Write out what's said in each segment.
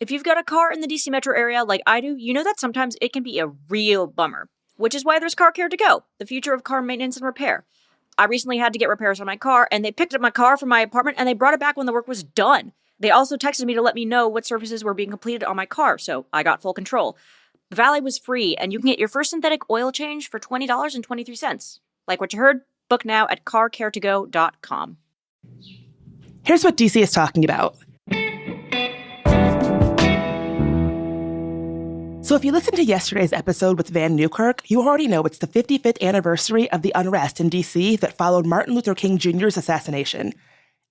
If you've got a car in the DC metro area like I do, you know that sometimes it can be a real bummer, which is why there's Car Care to Go, the future of car maintenance and repair. I recently had to get repairs on my car, and they picked up my car from my apartment and they brought it back when the work was done. They also texted me to let me know what services were being completed on my car, so I got full control. The valet was free, and you can get your first synthetic oil change for $20.23. Like what you heard? Book now at carcaretogo.com. Here's what DC is talking about. So if you listened to yesterday's episode with Van Newkirk, you already know it's the 55th anniversary of the unrest in D.C. that followed Martin Luther King Jr.'s assassination.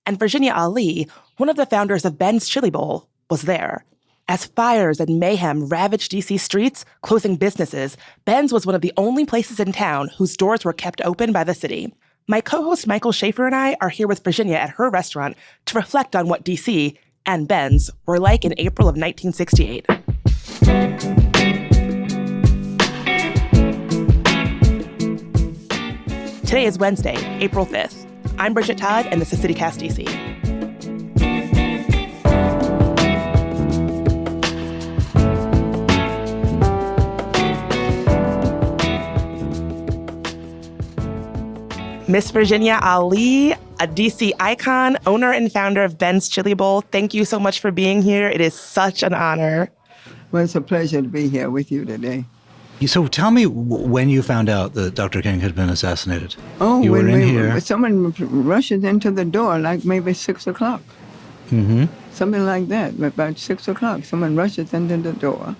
And Virginia Ali, one of the founders of Ben's Chili Bowl, was there. As fires and mayhem ravaged D.C. streets, closing businesses, Ben's was one of the only places in town whose doors were kept open by the city. My co-host Michael Schaefer and I are here with Virginia at her restaurant to reflect on what D.C. and Ben's were like in April of 1968. Today is Wednesday, April 5th. I'm Bridget Todd, and this is CityCast DC. Miss Virginia Ali, a DC icon, owner and founder of Ben's Chili Bowl, thank you so much for being here. It is such an honor. Well, it's a pleasure to be here with you today. So tell me when you found out that Dr. King had been assassinated. Oh, you were in here. Someone rushes into the door like maybe 6 o'clock. Mm-hmm. Something like that. About 6 o'clock, someone rushes into the door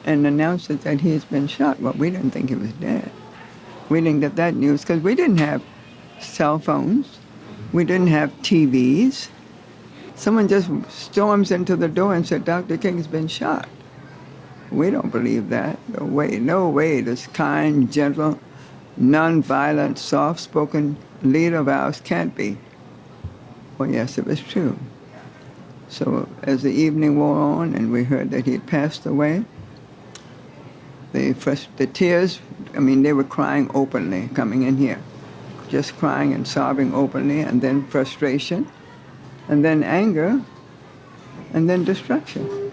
and announces that he has been shot. Well, we didn't think he was dead. We didn't get that news because we didn't have cell phones. We didn't have TVs. Someone just storms into the door and said, Dr. King's been shot. We don't believe that. No way. This kind, gentle, nonviolent, soft-spoken leader of ours can't be. Well, yes, it was true. So as the evening wore on and we heard that he had passed away, the tears, they were crying openly coming in here. Just crying and sobbing openly, and then frustration, and then anger, and then destruction.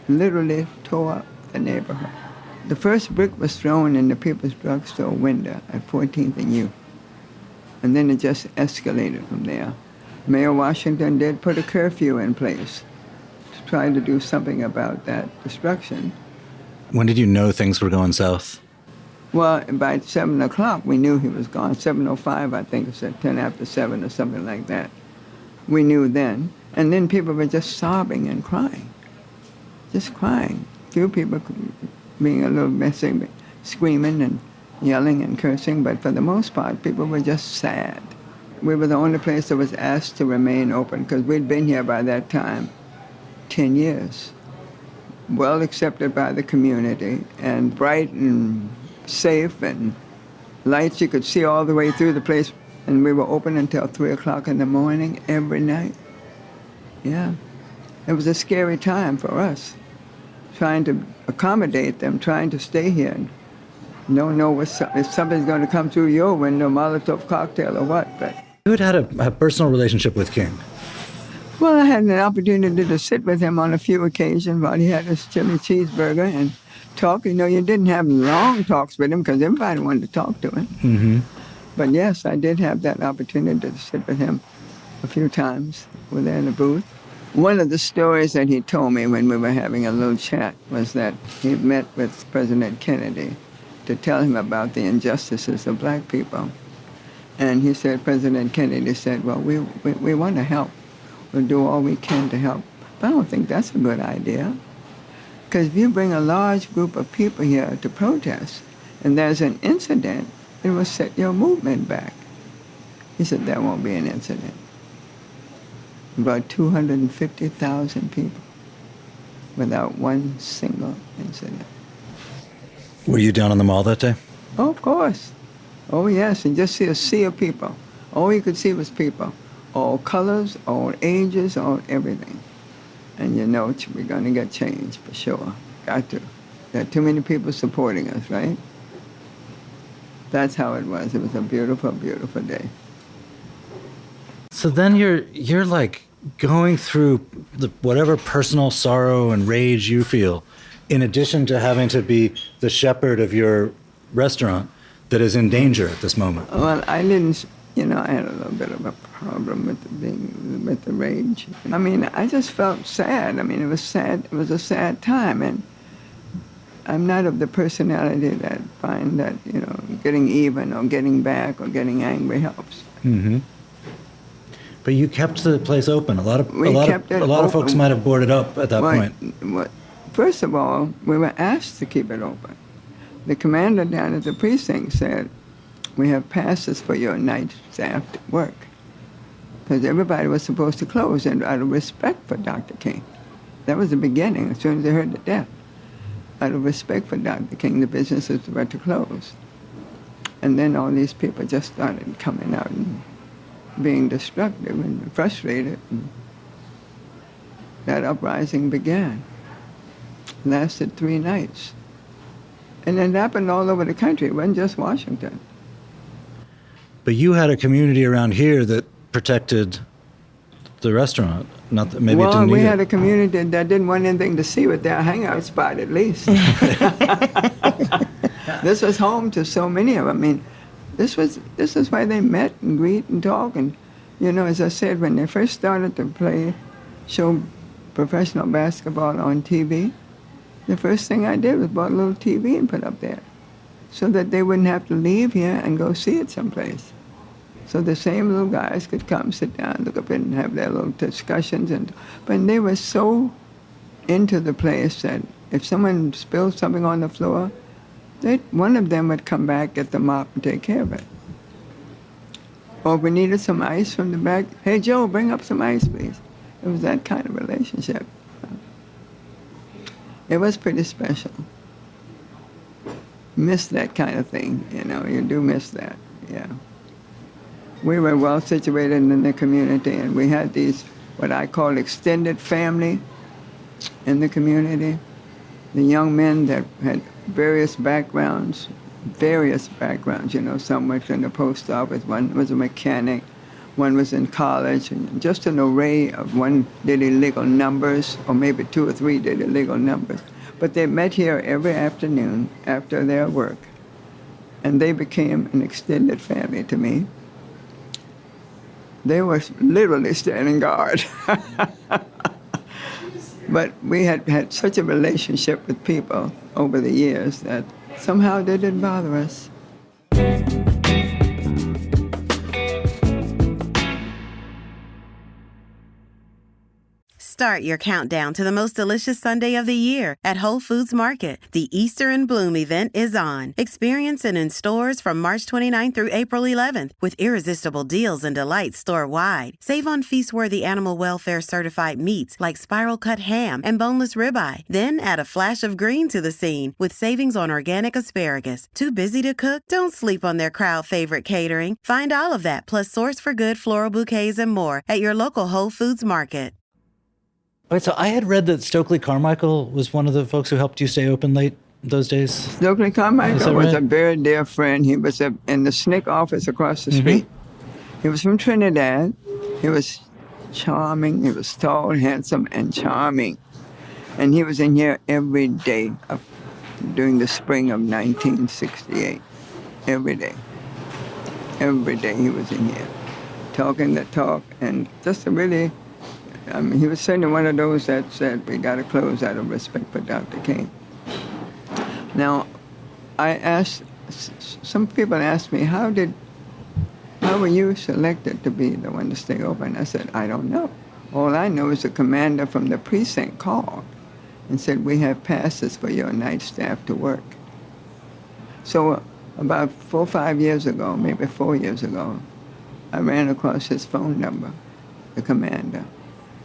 Literally tore up the neighborhood. The first brick was thrown in the People's Drugstore window at 14th and U. And then it just escalated from there. Mayor Washington did put a curfew in place to try to do something about that destruction. When did you know things were going south? Well, by 7 o'clock, we knew he was gone. 7:05, I think, it said 10 after 7 or something like that. We knew then. And then people were just sobbing and crying. Just crying. Few people being a little messy, screaming and yelling and cursing, but for the most part, people were just sad. We were the only place that was asked to remain open because we'd been here by that time 10 years. Well accepted by the community and bright and safe and lights you could see all the way through the place. And we were open until 3 o'clock in the morning every night. Yeah. It was a scary time for us, trying to accommodate them, trying to stay here. And don't know if something's going to come through your window, Molotov cocktail or what. But You had a personal relationship with King. Well, I had an opportunity to sit with him on a few occasions while he had his chili cheeseburger and talk. You didn't have long talks with him because everybody wanted to talk to him. Mm-hmm. But yes, I did have that opportunity to sit with him a few times. We were there in the booth. One of the stories that he told me when we were having a little chat was that he met with President Kennedy to tell him about the injustices of black people. And he said, President Kennedy said, well, we want to help. We'll do all we can to help. But I don't think that's a good idea. Because if you bring a large group of people here to protest and there's an incident, it will set your movement back. He said, there won't be an incident. About 250,000 people without one single incident. Were you down on the mall that day? Oh, of course. Oh, yes, and just see a sea of people. All you could see was people. All colors, all ages, all everything. And we're going to get change for sure. Got to. There are too many people supporting us, right? That's how it was. It was a beautiful, beautiful day. So then you're like going through whatever personal sorrow and rage you feel, in addition to having to be the shepherd of your restaurant that is in danger at this moment? Well, I didn't, I had a little bit of a problem with the rage. I mean, I just felt sad. I mean, it was sad. It was a sad time, and I'm not of the personality that find that, getting even or getting back or getting angry helps. Mm-hmm. But you kept the place open. A lot of folks might have boarded up at that point. First of all, we were asked to keep it open. The commander down at the precinct said, "We have passes for your night staff to work," because everybody was supposed to close, and out of respect for Dr. King. That was the beginning. As soon as they heard the death, out of respect for Dr. King, the businesses were to close. And then all these people just started coming out and being destructive and frustrated. And that uprising began. Lasted 3 nights. And it happened all over the country. It wasn't just Washington. But you had a community around here that protected the restaurant. Not that maybe it didn't we need had it. a community that didn't want anything to see with their hangout spot, at least. This was home to so many of them. I mean, this is where they met and greet and talk. And, as I said, when they first started to show professional basketball on TV, the first thing I did was bought a little TV and put up there so that they wouldn't have to leave here and go see it someplace. So the same little guys could come, sit down, look up and have their little discussions. But they were so into the place that if someone spilled something on the floor, one of them would come back, get the mop, and take care of it. Or if we needed some ice from the back, "Hey, Joe, bring up some ice, please." It was that kind of relationship. It was pretty special. Miss that kind of thing, you do miss that, yeah. We were well situated in the community, and we had these, what I call extended family in the community. The young men that had various backgrounds, some worked in the post office, one was a mechanic, one was in college, and just an array of one did illegal numbers, or maybe 2 or 3 did illegal numbers. But they met here every afternoon after their work, and they became an extended family to me. They were literally standing guard. But we had such a relationship with people over the years that somehow they didn't bother us. Start your countdown to the most delicious Sunday of the year at Whole Foods Market. The Easter in Bloom event is on. Experience it in stores from March 29th through April 11th with irresistible deals and delights store-wide. Save on feast-worthy animal welfare certified meats like spiral cut ham and boneless ribeye. Then add a flash of green to the scene with savings on organic asparagus. Too busy to cook? Don't sleep on their crowd favorite catering. Find all of that plus Source for Good floral bouquets and more at your local Whole Foods Market. Wait, so I had read that Stokely Carmichael was one of the folks who helped you stay open late those days? Stokely Carmichael was a very dear friend. He was in the SNCC office across the street. He was from Trinidad. He was charming. He was tall, handsome, and charming. And he was in here every day during the spring of 1968. Every day. Every day he was in here, talking the talk, and just he was certainly one of those that said, "We got to close out of respect for Dr. King." Now, some people asked me, how were you selected to be the one to stay open? I said, I don't know. All I know is the commander from the precinct called and said, "We have passes for your night staff to work." So about 4 or 5 years ago, maybe 4 years ago, I ran across his phone number, the commander,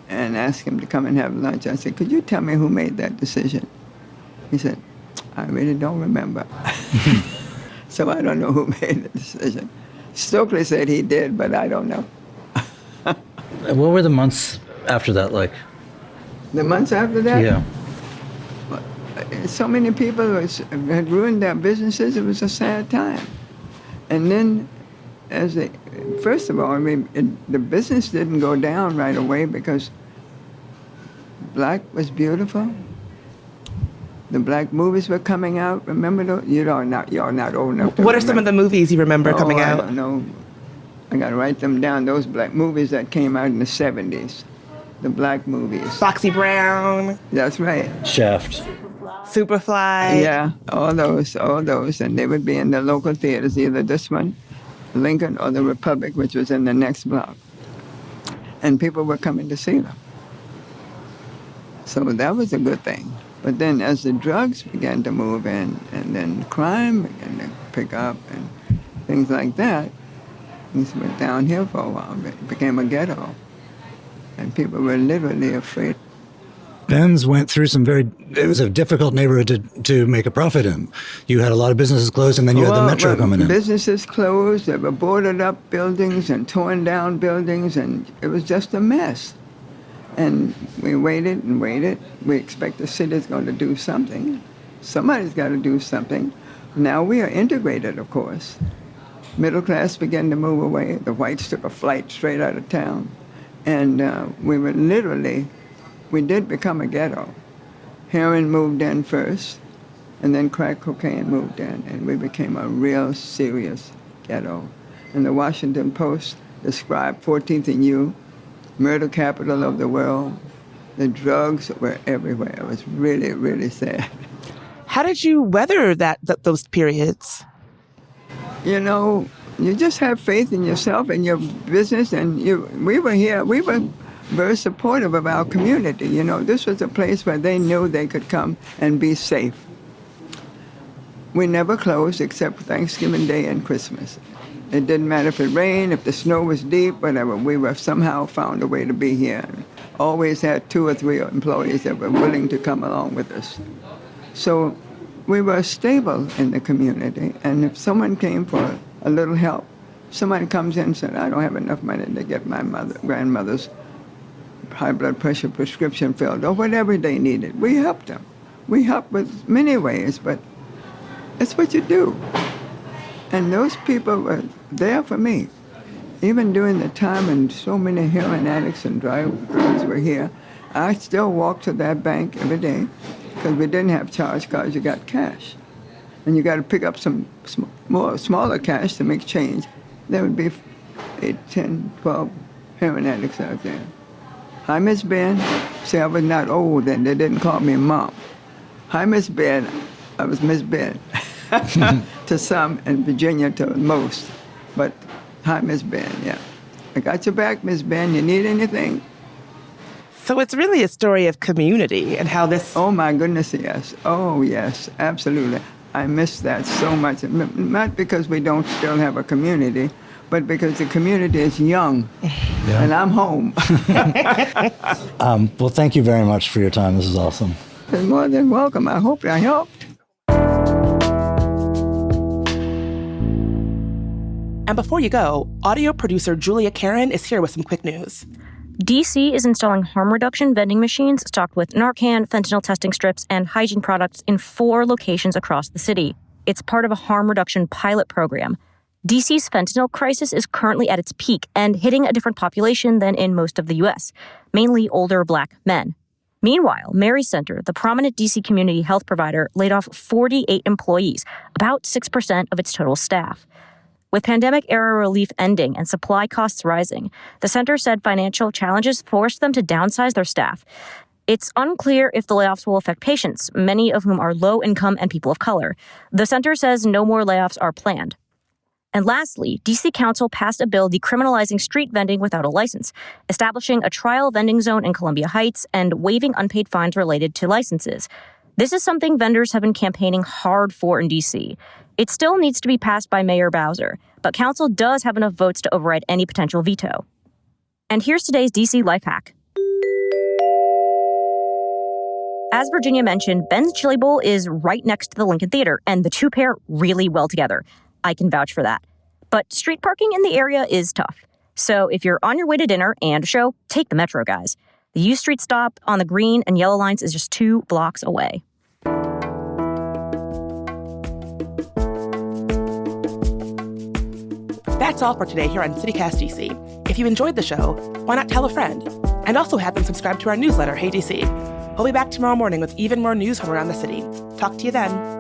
and asked him to come and have lunch. I said, "Could you tell me who made that decision?" He said, "I really don't remember." So I don't know who made the decision. Stokely said he did, but I don't know. What were the months after that like? The months after that? Yeah. So many people had ruined their businesses. It was a sad time. And then first of all, I mean, the business didn't go down right away because black was beautiful. The black movies were coming out. Remember those? You're not old enough to What are some of the movies you remember coming I out? don't know. I got to write them down. Those black movies that came out in the 70s. The black movies. Foxy Brown, That's right. Shaft. Superfly. Yeah, all those. And they would be in the local theaters, either this one, Lincoln, or the Republic, which was in the next block. And people were coming to see them. So that was a good thing. But then as the drugs began to move in, and then crime began to pick up and things like that, things went downhill for a while. It became a ghetto. And people were literally afraid. Ben's went through it was a difficult neighborhood to make a profit in. You had a lot of businesses closed, and then you had the metro coming in. Businesses closed, there were boarded up buildings and torn down buildings, and it was just a mess. And we waited and waited. We expect the city's going to do something. Somebody's got to do something. Now we are integrated, of course. Middle class began to move away. The whites took a flight straight out of town. And we did become a ghetto. Heroin moved in first, and then crack cocaine moved in, and we became a real serious ghetto. And the Washington Post described 14th and U, murder capital of the world. The drugs were everywhere. It was really, really sad. How did you weather those periods? You know, you just have faith in yourself and your business, and we were very supportive of our community. You know, this was a place where they knew they could come and be safe. We never closed except Thanksgiving Day and Christmas. It didn't matter if it rained, if the snow was deep, whatever. We were somehow found a way to be here. Always had 2 or 3 employees that were willing to come along with us. So we were stable in the community, and if someone came for a little help, somebody comes in and said, I don't have enough money to get my grandmother's high blood pressure prescription filled, or whatever they needed. We helped them. We helped with many ways, but it's what you do. And those people were there for me. Even during the time when so many heroin addicts and drugs were here, I still walked to that bank every day because we didn't have charge cards, you got cash. And you got to pick up some smaller cash to make change. There would be 8, 10, 12 heroin addicts out there. Hi, Miss Ben. See, I was not old then. They didn't call me Mom. Hi, Miss Ben. I was Miss Ben. To some, and Virginia to most. But hi, Miss Ben, yeah. I got your back, Miss Ben. You need anything? So it's really a story of community and how this... Oh, my goodness, yes. Oh, yes, absolutely. I miss that so much. Not because we don't still have a community, but because the community is young, and I'm home. Well, thank you very much for your time. This is awesome. You're more than welcome. I hope I helped. And before you go, audio producer Julia Karen is here with some quick news. DC is installing harm reduction vending machines stocked with Narcan, fentanyl testing strips, and hygiene products in 4 locations across the city. It's part of a harm reduction pilot program. DC's fentanyl crisis is currently at its peak and hitting a different population than in most of the U.S., mainly older Black men. Meanwhile, Mary's Center, the prominent DC community health provider, laid off 48 employees, about 6% of its total staff. With pandemic-era relief ending and supply costs rising, the center said financial challenges forced them to downsize their staff. It's unclear if the layoffs will affect patients, many of whom are low-income and people of color. The center says no more layoffs are planned. And lastly, D.C. Council passed a bill decriminalizing street vending without a license, establishing a trial vending zone in Columbia Heights, and waiving unpaid fines related to licenses. This is something vendors have been campaigning hard for in D.C. It still needs to be passed by Mayor Bowser, but Council does have enough votes to override any potential veto. And here's today's D.C. life hack. As Virginia mentioned, Ben's Chili Bowl is right next to the Lincoln Theater, and the two pair really well together. I can vouch for that. But street parking in the area is tough. So if you're on your way to dinner and a show, take the Metro, guys. The U Street stop on the green and yellow lines is just 2 blocks away. That's all for today here on CityCast DC. If you enjoyed the show, why not tell a friend? And also have them subscribe to our newsletter, Hey DC. We'll be back tomorrow morning with even more news from around the city. Talk to you then.